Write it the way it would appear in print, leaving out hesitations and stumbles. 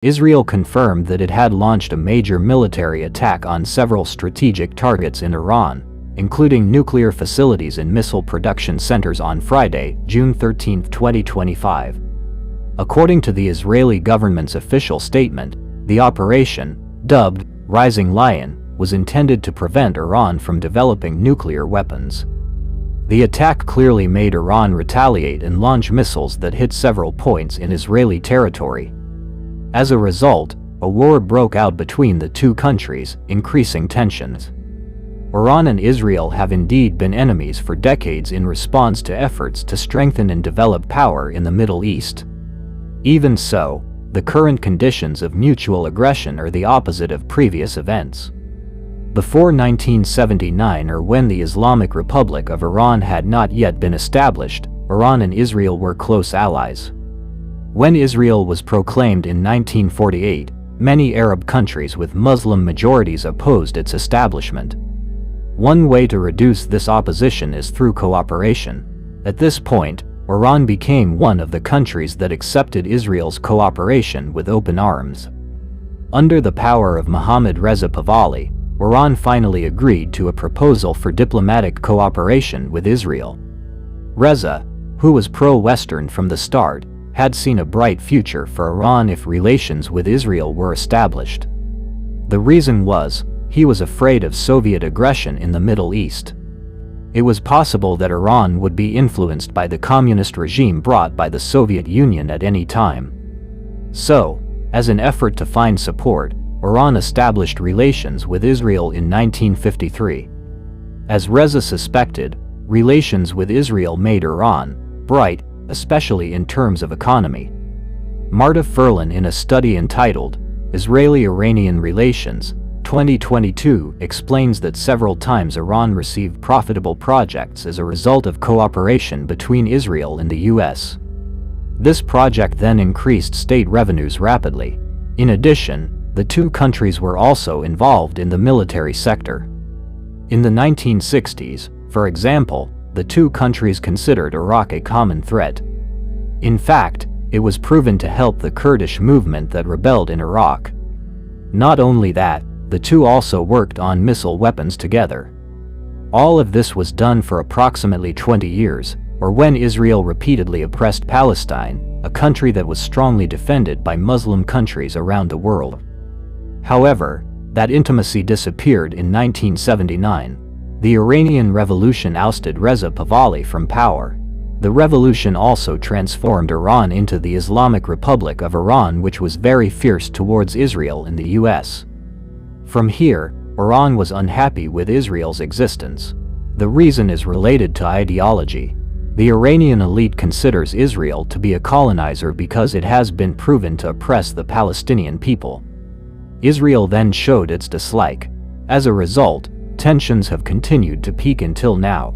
Israel confirmed that it had launched a major military attack on several strategic targets in Iran, including nuclear facilities and missile production centers on Friday, June 13, 2025. According to the Israeli government's official statement, the operation, dubbed Rising Lion, was intended to prevent Iran from developing nuclear weapons. The attack clearly made Iran retaliate and launch missiles that hit several points in Israeli territory. As a result, a war broke out between the two countries, increasing tensions. Iran and Israel have indeed been enemies for decades in response to efforts to strengthen and develop power in the Middle East. Even so, the current conditions of mutual aggression are the opposite of previous events. Before 1979, or when the Islamic Republic of Iran had not yet been established, Iran and Israel were close allies. When Israel was proclaimed in 1948, many Arab countries with Muslim majorities opposed its establishment. One way to reduce this opposition is through cooperation. At this point, Iran became one of the countries that accepted Israel's cooperation with open arms. Under the power of Mohammad Reza Pahlavi, Iran finally agreed to a proposal for diplomatic cooperation with Israel. Reza, who was pro-Western from the start, had seen a bright future for Iran if relations with Israel were established. The reason was, he was afraid of Soviet aggression in the Middle East. It was possible that Iran would be influenced by the communist regime brought by the Soviet Union at any time. So, as an effort to find support, Iran established relations with Israel in 1953. As Reza suspected, relations with Israel made Iran bright, especially in terms of economy. Marta Furlan, in a study entitled Israeli-Iranian Relations, 2022, explains that several times Iran received profitable projects as a result of cooperation between Israel and the US. This project then increased state revenues rapidly. In addition, the two countries were also involved in the military sector. In the 1960s, for example, the two countries considered Iraq a common threat. In fact, it was proven to help the Kurdish movement that rebelled in Iraq. Not only that, the two also worked on missile weapons together. All of this was done for approximately 20 years, or when Israel repeatedly oppressed Palestine, a country that was strongly defended by Muslim countries around the world. However, that intimacy disappeared in 1979. The Iranian Revolution ousted Reza Pahlavi from power. The revolution also transformed Iran into the Islamic Republic of Iran, which was very fierce towards Israel and the US. From here, Iran was unhappy with Israel's existence. The reason is related to ideology. The Iranian elite considers Israel to be a colonizer because it has been proven to oppress the Palestinian people. Israel then showed its dislike. As a result, tensions have continued to peak until now.